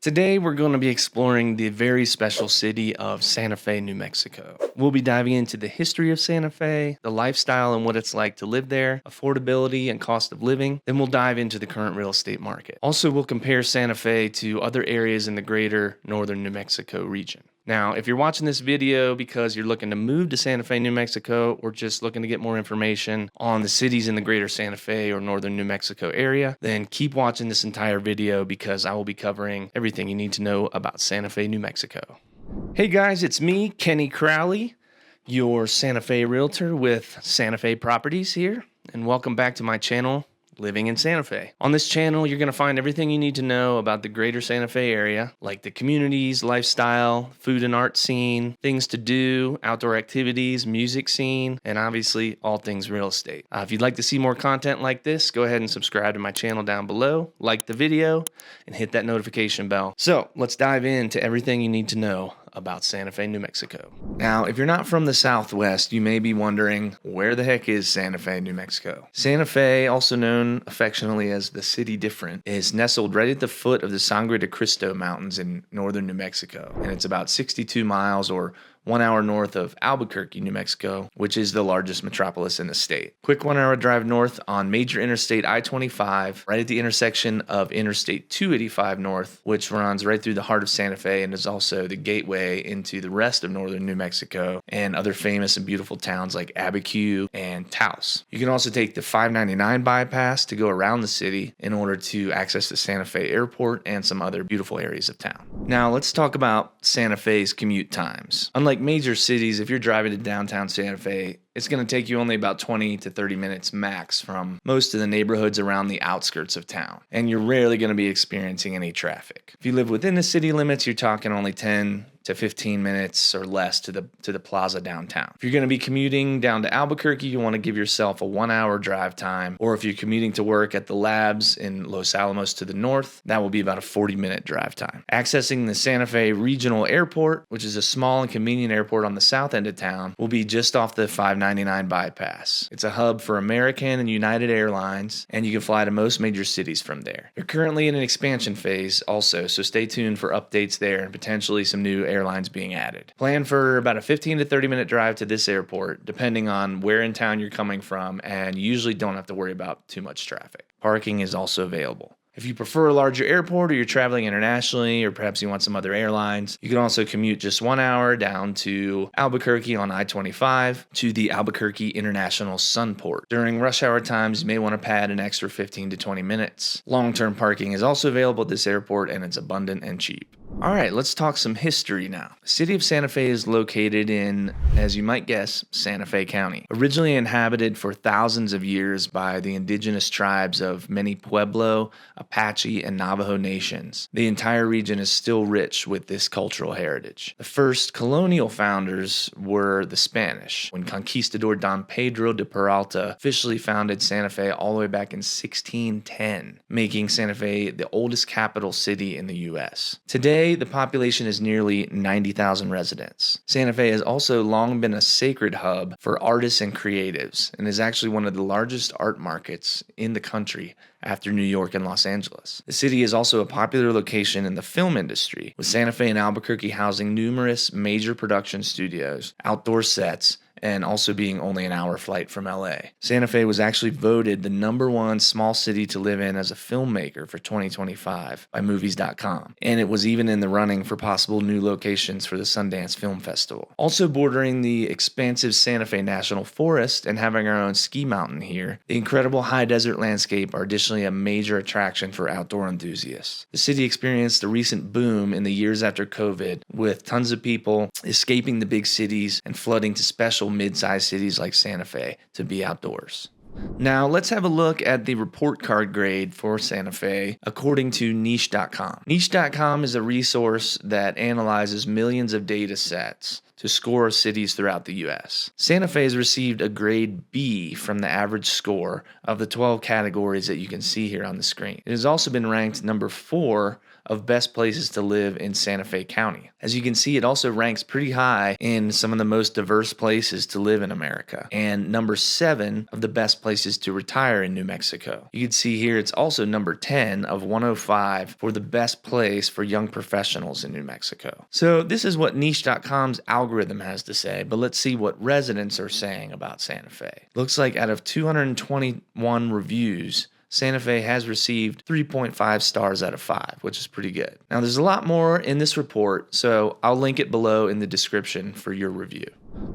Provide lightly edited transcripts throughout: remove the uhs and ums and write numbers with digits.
Today, we're going to be exploring the very special city of Santa Fe, New Mexico. We'll be diving into the history of Santa Fe, the lifestyle and what it's like to live there, affordability and cost of living. Then we'll dive into the current real estate market. Also, we'll compare Santa Fe to other areas in the greater northern New Mexico region. Now, if you're watching this video because you're looking to move to Santa Fe, New Mexico, or just looking to get more information on the cities in the greater Santa Fe or northern New Mexico area, then keep watching this entire video because I will be covering everything you need to know about Santa Fe, New Mexico. Hey guys, it's me, Kenny Crowley, your Santa Fe realtor with Santa Fe Properties here, and welcome back to my channel, Living in Santa Fe. On this channel, you're going to find everything you need to know about the greater Santa Fe area, like the communities, lifestyle, food and art scene, things to do, outdoor activities, music scene, and obviously all things real estate. If you'd like to see more content like this, go ahead and subscribe to my channel down below, like the video, and hit that notification bell. So let's dive into everything you need to know about Santa Fe, New Mexico. Now, if you're not from the Southwest, you may be wondering, where the heck is Santa Fe, New Mexico? Santa Fe, also known affectionately as the City Different, is nestled right at the foot of the Sangre de Cristo Mountains in northern New Mexico. And it's about 62 miles or 1 hour north of Albuquerque, New Mexico, which is the largest metropolis in the state. Quick 1 hour drive north on major Interstate I-25, right at the intersection of Interstate 285 North, which runs right through the heart of Santa Fe and is also the gateway into the rest of northern New Mexico and other famous and beautiful towns like Albuquerque and Taos. You can also take the 599 bypass to go around the city in order to access the Santa Fe Airport and some other beautiful areas of town. Now, let's talk about Santa Fe's commute times. Unlike major cities, if you're driving to downtown Santa Fe, it's going to take you only about 20 to 30 minutes max from most of the neighborhoods around the outskirts of town, and you're rarely going to be experiencing any traffic. If you live within the city limits, you're talking only 10 to 15 minutes or less to the plaza downtown. If you're going to be commuting down to Albuquerque, you want to give yourself a 1 hour drive time, or if you're commuting to work at the labs in Los Alamos to the north, that will be about a 40-minute drive time. Accessing the Santa Fe Regional Airport, which is a small and convenient airport on the south end of town, will be just off the 599 bypass. It's a hub for American and United Airlines, and you can fly to most major cities from there. They're currently in an expansion phase also, so stay tuned for updates there and potentially some new airlines being added. Plan for about a 15 to 30 minute drive to this airport, depending on where in town you're coming from, and you usually don't have to worry about too much traffic. Parking is also available. If you prefer a larger airport or you're traveling internationally or perhaps you want some other airlines, you can also commute just 1 hour down to Albuquerque on I-25 to the Albuquerque International Sunport. During rush hour times, you may want to pad an extra 15 to 20 minutes. Long-term parking is also available at this airport and it's abundant and cheap. All right, let's talk some history now. The city of Santa Fe is located in, as you might guess, Santa Fe County. Originally inhabited for thousands of years by the indigenous tribes of many Pueblo, Apache, and Navajo nations, the entire region is still rich with this cultural heritage. The first colonial founders were the Spanish, when Conquistador Don Pedro de Peralta officially founded Santa Fe all the way back in 1610, making Santa Fe the oldest capital city in the U.S. Today, the population is nearly 90,000 residents. Santa Fe has also long been a sacred hub for artists and creatives, and is actually one of the largest art markets in the country after New York and Los Angeles. The city is also a popular location in the film industry, with Santa Fe and Albuquerque housing numerous major production studios, outdoor sets, and also being only an hour flight from LA. Santa Fe was actually voted the #1 small city to live in as a filmmaker for 2025 by Movies.com, and it was even in the running for possible new locations for the Sundance Film Festival. Also bordering the expansive Santa Fe National Forest and having our own ski mountain here, the incredible high desert landscape are additionally a major attraction for outdoor enthusiasts. The city experienced a recent boom in the years after COVID, with tons of people escaping the big cities and flooding to special mid-sized cities like Santa Fe to be outdoors. Now, let's have a look at the report card grade for Santa Fe according to Niche.com. Niche.com is a resource that analyzes millions of data sets to score cities throughout the U.S. Santa Fe has received a grade B from the average score of the 12 categories that you can see here on the screen. It has also been ranked number 4 of best places to live in Santa Fe County. As you can see, it also ranks pretty high in some of the most diverse places to live in America, and number 7 of the best places to retire in New Mexico. You can see here it's also number 10 of 105 for the best place for young professionals in New Mexico. So this is what niche.com's algorithm has to say, but let's see what residents are saying about Santa Fe. Looks like out of 221 reviews, Santa Fe has received 3.5 stars out of 5, which is pretty good. Now, there's a lot more in this report, so I'll link it below in the description for your review.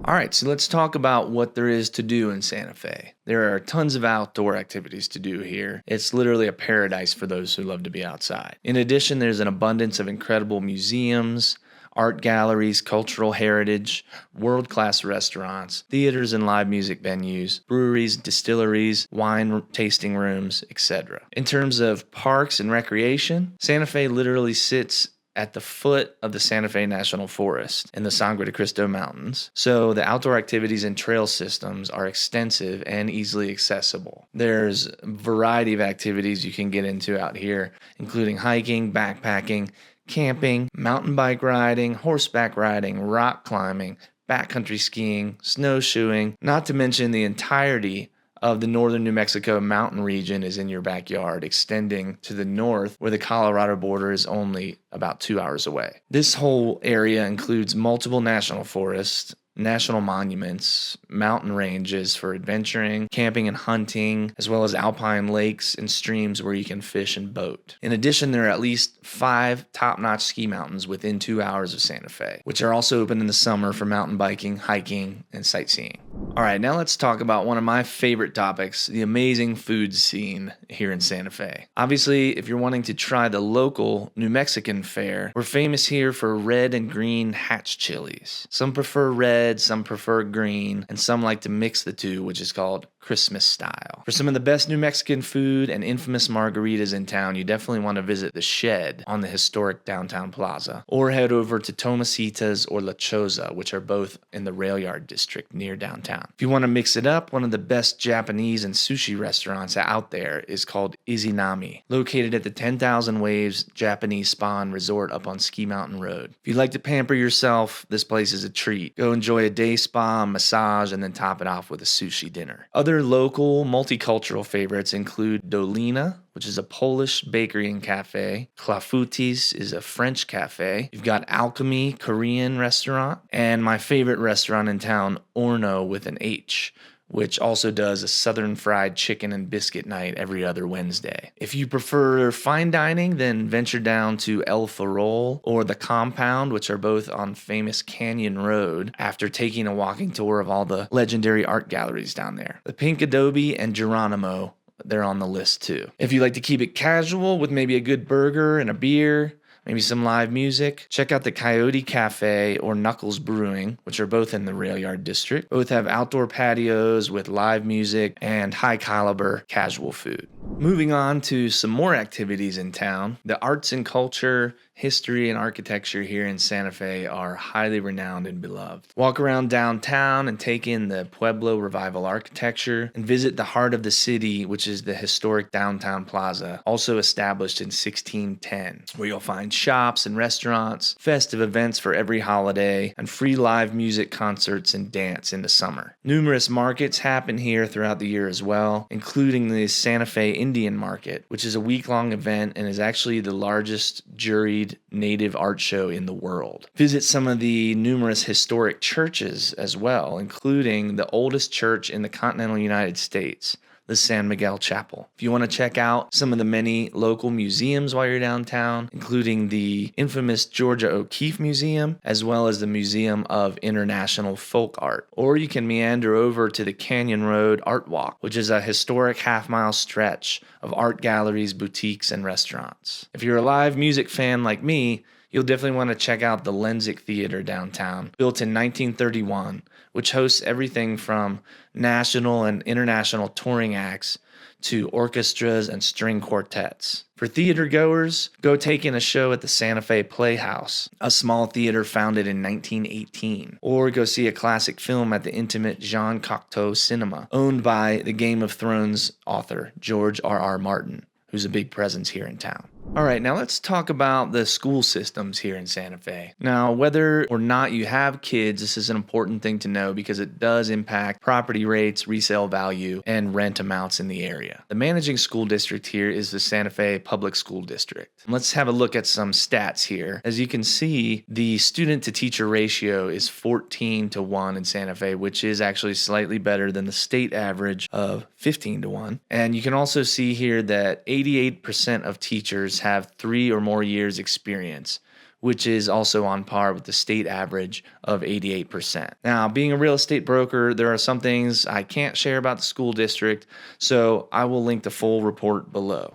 All right, so let's talk about what there is to do in Santa Fe. There are tons of outdoor activities to do here. It's literally a paradise for those who love to be outside. In addition, there's an abundance of incredible museums, art galleries, cultural heritage, world-class restaurants, theaters and live music venues, breweries, distilleries, wine tasting rooms, etc. In terms of parks and recreation, Santa Fe literally sits at the foot of the Santa Fe National Forest in the Sangre de Cristo Mountains, so the outdoor activities and trail systems are extensive and easily accessible. There's a variety of activities you can get into out here, including hiking, backpacking, camping, mountain bike riding, horseback riding, rock climbing, backcountry skiing, snowshoeing, not to mention the entirety of the northern New Mexico mountain region is in your backyard, extending to the north where the Colorado border is only about 2 hours away. This whole area includes multiple national forests, national monuments, mountain ranges for adventuring, camping and hunting, as well as alpine lakes and streams where you can fish and boat. In addition, there are at least 5 top-notch ski mountains within 2 hours of Santa Fe, which are also open in the summer for mountain biking, hiking, and sightseeing. All right, now let's talk about one of my favorite topics, the amazing food scene here in Santa Fe. Obviously, if you're wanting to try the local New Mexican fare, we're famous here for red and green hatch chilies. Some prefer red, some prefer green, and some like to mix the two, which is called Christmas style. For some of the best New Mexican food and infamous margaritas in town, you definitely want to visit the Shed on the historic downtown plaza, or head over to Tomasitas or La Choza, which are both in the Rail Yard district near downtown. If you want to mix it up, one of the best Japanese and sushi restaurants out there is called Izanami, located at the 10,000 Waves Japanese Spa and Resort up on Ski Mountain Road. If you'd like to pamper yourself, this place is a treat. Go enjoy a day spa, massage, and then top it off with a sushi dinner. Other local multicultural favorites include Dolina, which is a Polish bakery and cafe. Klafutis is a French cafe. You've got Alchemy, Korean restaurant, and my favorite restaurant in town, Orno with an H, which also does a southern fried chicken and biscuit night every other Wednesday. If you prefer fine dining, then venture down to El Farol or The Compound, which are both on famous Canyon Road, after taking a walking tour of all the legendary art galleries down there. The Pink Adobe and Geronimo, they're on the list too. If you like to keep it casual with maybe a good burger and a beer, maybe some live music, check out the Coyote Cafe or Knuckles Brewing, which are both in the Rail Yard district. Both have outdoor patios with live music and high caliber casual food. Moving on to some more activities in town, the arts and culture, history, and architecture here in Santa Fe are highly renowned and beloved. Walk around downtown and take in the Pueblo Revival architecture and visit the heart of the city, which is the historic downtown plaza, also established in 1610, where you'll find shops and restaurants, festive events for every holiday, and free live music concerts and dance in the summer. Numerous markets happen here throughout the year as well, including the Santa Fe Indian Market, which is a week-long event and is actually the largest juried native art show in the world. Visit some of the numerous historic churches as well, including the oldest church in the continental United States, the San Miguel Chapel. If you want to check out some of the many local museums while you're downtown, including the infamous Georgia O'Keeffe Museum, as well as the Museum of International Folk Art. Or you can meander over to the Canyon Road Art Walk, which is a historic half-mile stretch of art galleries, boutiques, and restaurants. If you're a live music fan like me, you'll definitely want to check out the Lenzik Theater downtown, built in 1931, which hosts everything from national and international touring acts to orchestras and string quartets. For theater goers, go take in a show at the Santa Fe Playhouse, a small theater founded in 1918, or go see a classic film at the intimate Jean Cocteau Cinema, owned by the Game of Thrones author George R.R. Martin, who's a big presence here in town. All right, now let's talk about the school systems here in Santa Fe. Now, whether or not you have kids, this is an important thing to know because it does impact property rates, resale value, and rent amounts in the area. The managing school district here is the Santa Fe Public School District. Let's have a look at some stats here. As you can see, the student to teacher ratio is 14 to 1 in Santa Fe, which is actually slightly better than the state average of 15 to 1. And you can also see here that 88% of teachers have 3 or more years experience, which is also on par with the state average of 88%. Now, being a real estate broker, there are some things I can't share about the school district, so I will link the full report below.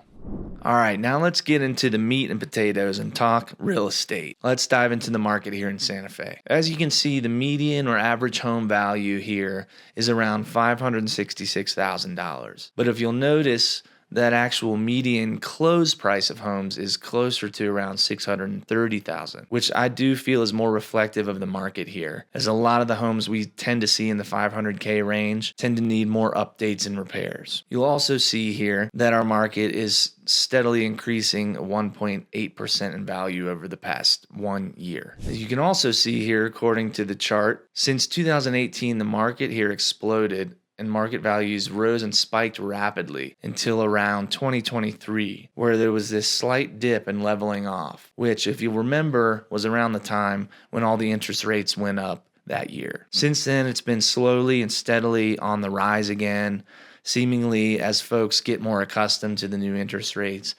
All right, now let's get into the meat and potatoes and talk real estate. Let's dive into the market here in Santa Fe. As you can see, the median or average home value here is around $566,000. But if you'll notice, that actual median close price of homes is closer to around $630,000, which I do feel is more reflective of the market here, as a lot of the homes we tend to see in the $500K range tend to need more updates and repairs. You'll also see here that our market is steadily increasing 1.8% in value over the past 1 year. As you can also see here, according to the chart, since 2018, the market here exploded and market values rose and spiked rapidly until around 2023, where there was this slight dip and leveling off, which, if you remember, was around the time when all the interest rates went up that year. Since then, it's been slowly and steadily on the rise again, seemingly as folks get more accustomed to the new interest rates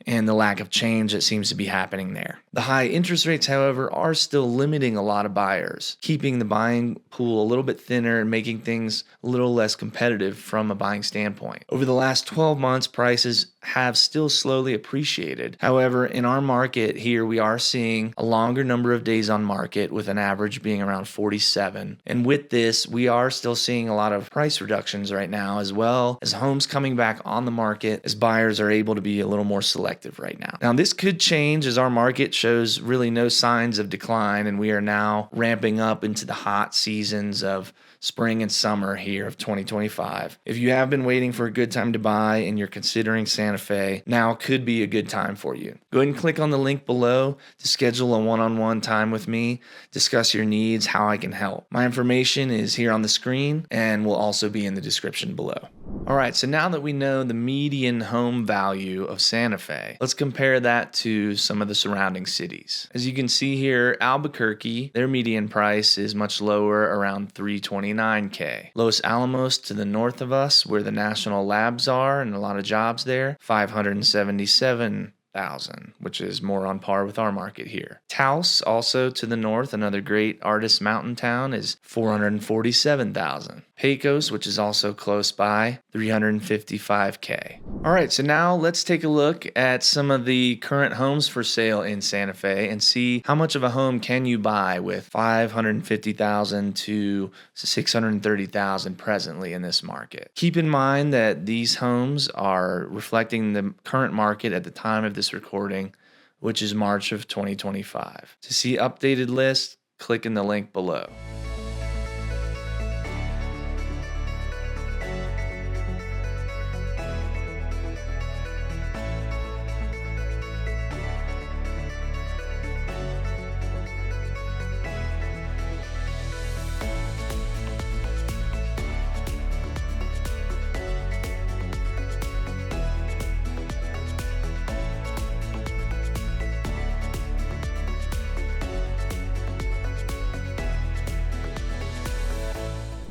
and the lack of change that seems to be happening there. The high interest rates, however, are still limiting a lot of buyers, keeping the buying pool a little bit thinner and making things a little less competitive from a buying standpoint. Over the last 12 months, prices have still slowly appreciated. However, in our market here, we are seeing a longer number of days on market, with an average being around 47. And with this, we are still seeing a lot of price reductions right now, as well as homes coming back on the market as buyers are able to be a little more selective right now. Now, this could change as our market shows really no signs of decline, and we are now ramping up into the hot seasons of spring and summer here of 2025. If you have been waiting for a good time to buy and you're considering Santa Fe, now could be a good time for you. Go ahead and click on the link below to schedule a one-on-one time with me, discuss your needs, how I can help. My information is here on the screen and will also be in the description below. All right, so now that we know the median home value of Santa Fe, let's compare that to some of the surrounding cities. As you can see here, Albuquerque, their median price is much lower, around $329K. Los Alamos, to the north of us, where the national labs are and a lot of jobs there, $577,000, which is more on par with our market here. Taos, also to the north, another great artist mountain town, is $447,000. Pecos, which is also close by, $355K. All right, so now let's take a look at some of the current homes for sale in Santa Fe and see how much of a home can you buy with $550,000 to $630,000 presently in this market. Keep in mind that these homes are reflecting the current market at the time of this recording, which is March of 2025. To see updated lists, click in the link below.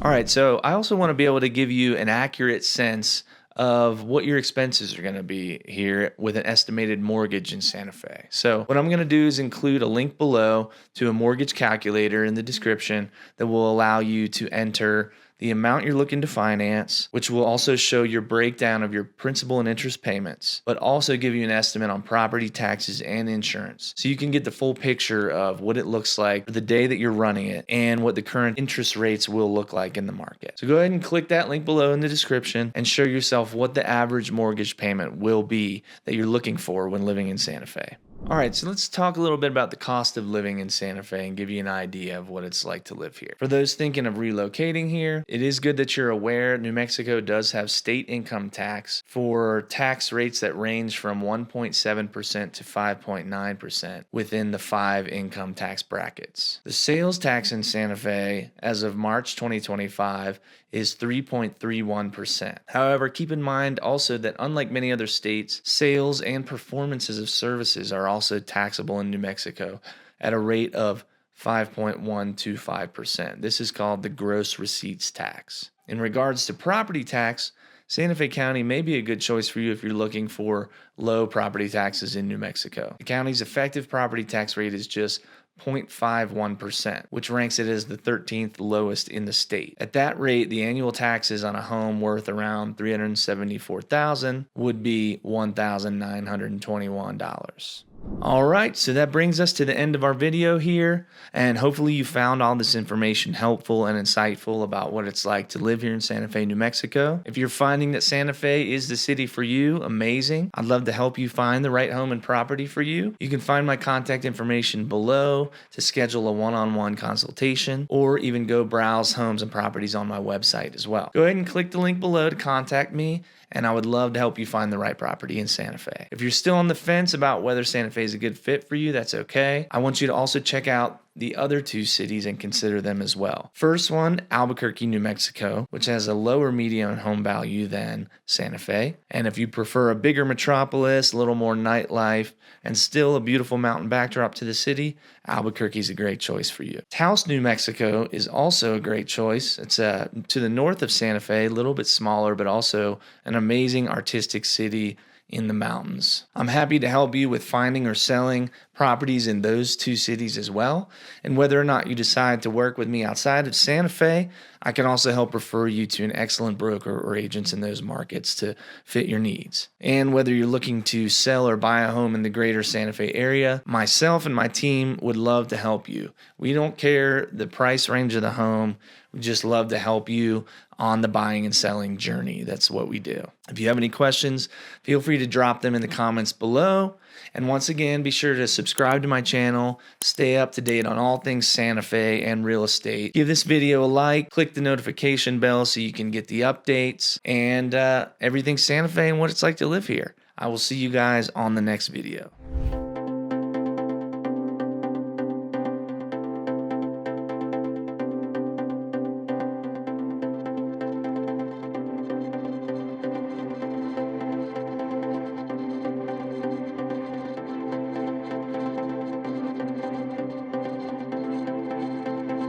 All right, so I also want to be able to give you an accurate sense of what your expenses are going to be here with an estimated mortgage in Santa Fe. So what I'm going to do is include a link below to a mortgage calculator in the description that will allow you to enter the amount you're looking to finance, which will also show your breakdown of your principal and interest payments, but also give you an estimate on property taxes and insurance. So you can get the full picture of what it looks like for the day that you're running it and what the current interest rates will look like in the market. So go ahead and click that link below in the description and show yourself what the average mortgage payment will be that you're looking for when living in Santa Fe. All right, so let's talk a little bit about the cost of living in Santa Fe and give you an idea of what it's like to live here. For those thinking of relocating here, it is good that you're aware New Mexico does have state income tax for tax rates that range from 1.7% to 5.9% within the 5 income tax brackets. The sales tax in Santa Fe as of March 2025 is 3.31%. However, keep in mind also that unlike many other states, sales and performances of services are also taxable in New Mexico at a rate of 5.125%. This is called the gross receipts tax. In regards to property tax, Santa Fe County may be a good choice for you if you're looking for low property taxes in New Mexico. The county's effective property tax rate is just 0.51%, which ranks it as the 13th lowest in the state. At that rate, the annual taxes on a home worth around $374,000 would be $1,921. All right, so that brings us to the end of our video here, and hopefully you found all this information helpful and insightful about what it's like to live here in Santa Fe, New Mexico. If you're finding that Santa Fe is the city for you, amazing. I'd love to help you find the right home and property for you. You can find my contact information below to schedule a one-on-one consultation, or even go browse homes and properties on my website as well. Go ahead and click the link below to contact me, and I would love to help you find the right property in Santa Fe. If you're still on the fence about whether Santa Fe is a good fit for you, that's okay. I want you to also check out the other 2 cities and consider them as well. First one, Albuquerque, New Mexico, which has a lower median home value than Santa Fe. And if you prefer a bigger metropolis, a little more nightlife, and still a beautiful mountain backdrop to the city, Albuquerque is a great choice for you. Taos, New Mexico is also a great choice. It's to the north of Santa Fe, a little bit smaller, but also an amazing artistic city in the mountains. I'm happy to help you with finding or selling properties in those 2 cities as well. And whether or not you decide to work with me outside of Santa Fe, I can also help refer you to an excellent broker or agents in those markets to fit your needs. And whether you're looking to sell or buy a home in the greater Santa Fe area, myself and my team would love to help you. We don't care the price range of the home. We just love to help you on the buying and selling journey. That's what we do. If you have any questions, feel free to drop them in the comments below. And once again, be sure to subscribe to my channel, stay up to date on all things Santa Fe and real estate. Give this video a like, click the notification bell so you can get the updates and everything Santa Fe and what it's like to live here. I will see you guys on the next video.